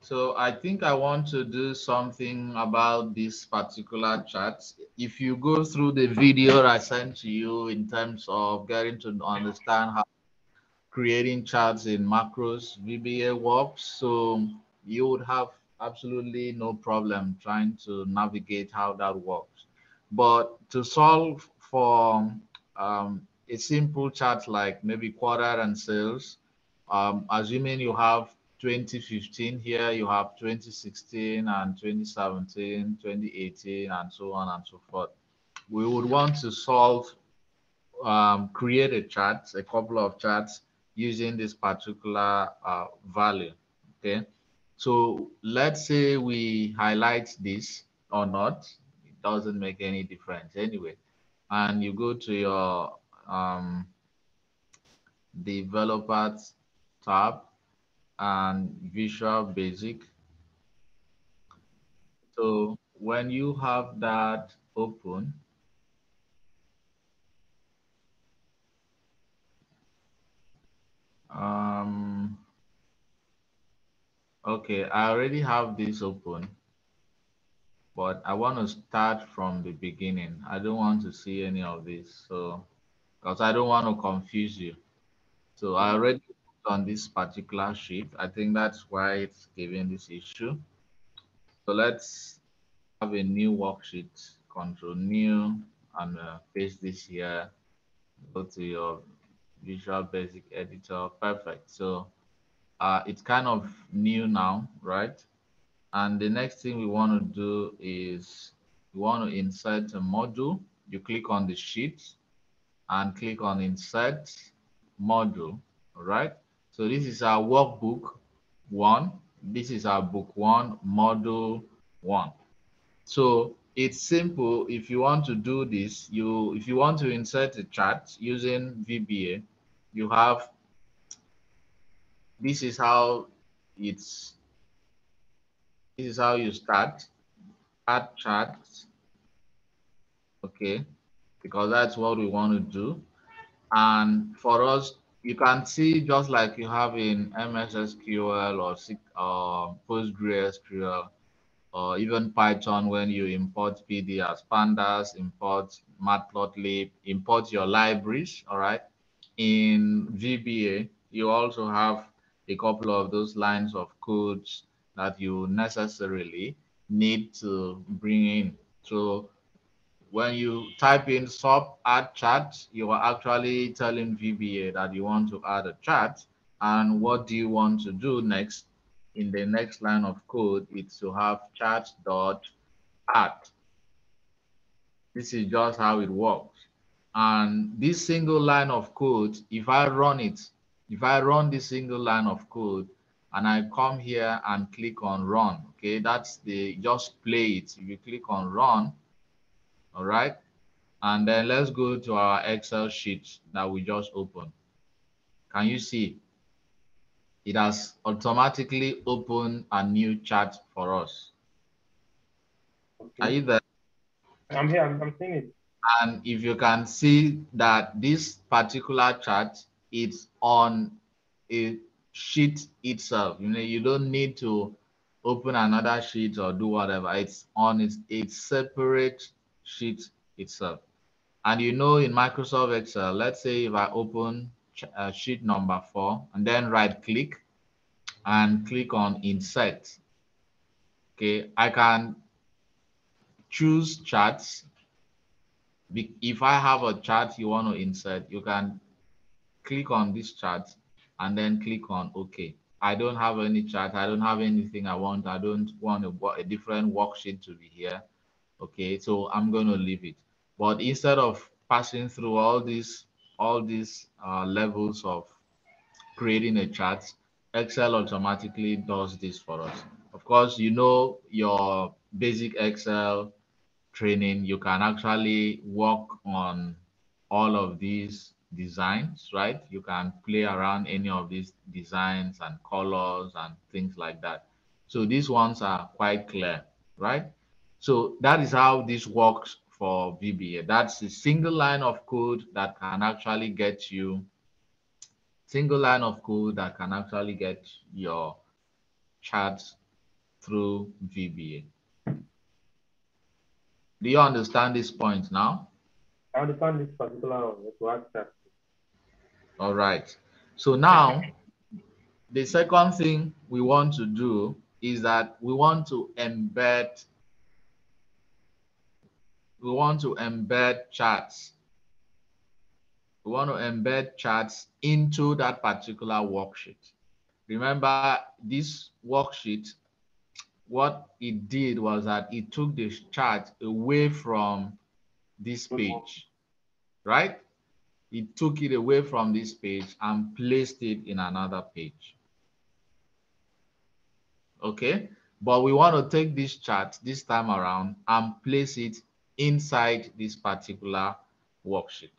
So I think I want to do something about this particular chart. If you go through the video I sent to you in terms of getting to understand how creating charts in macros VBA works, so you would have absolutely no problem trying to navigate how that works. But to solve for a simple chart like maybe quarter and sales, assuming you have 2015 here, you have 2016 and 2017, 2018, and so on and so forth. We would want to solve create a chart, a couple of charts using this particular value. Okay. So let's say we highlight this or not. It doesn't make any difference anyway. And you go to your developers tab and Visual Basic. So when you have that open, um, okay, I already have this open, but I want to start from the beginning. I don't want to see any of this, so because I don't want to confuse you. So I already put on this particular sheet. I think that's why it's giving this issue. So let's have a new worksheet, control new, and paste this here. Go to your Visual Basic editor. Perfect. So it's kind of new now, right? And the next thing we want to do is we want to insert a module. You click on the sheet and click on insert module. All right. So this is our workbook one. This is our book one, module one. So it's simple. If you want to do this, if you want to insert a chart using VBA, you have this is how it's this is how you start add charts, okay, because that's what we want to do. And for us, you can see just like you have in MS SQL or PostgreSQL or even Python when you import PD as pandas, import matplotlib, import your libraries, all right? In VBA, you also have a couple of those lines of codes that you necessarily need to bring in. So when you type in sub add chart, you are actually telling VBA that you want to add a chart. And what do you want to do next? In the next line of code, it's to have chart dot add. This is just how it works. And this single line of code, if I run it, if I run this single line of code and I come here and click on run, okay, that's the just play it. If you click on run, all right, and then let's go to our Excel sheet that we just opened. Can you see? It has automatically opened a new chart for us. Are Okay. you there? I'm here. I'm seeing it. And if you can see that this particular chart is on a sheet itself, you don't need to open another sheet or do whatever. It's on its separate sheet itself. And in Microsoft Excel, let's say if I open sheet number 4 and then right click and click on insert, okay, I can choose charts. If I have a chart you want to insert, you can click on this chart and then click on OK. I don't have any chart. I don't have anything I want. I don't want a different worksheet to be here. Okay, so I'm going to leave it. But instead of passing through all these levels of creating a chart, Excel automatically does this for us. Of course, your basic Excel training, you can actually work on all of these designs, right? You can play around any of these designs and colors and things like that. So these ones are quite clear, right? So that is how this works for VBA. That's a single line of code that can actually get you single line of code that can actually get your charts through VBA. Do you understand this point now? I understand this particular one. To ask that. All right. So now the second thing we want to do is that we want to embed charts. We want to embed charts into that particular worksheet. Remember, this worksheet, what it did was that it took the chart away from this page, right? It took it away from this page and placed it in another page. Okay, but we want to take this chart this time around and place it inside this particular worksheet.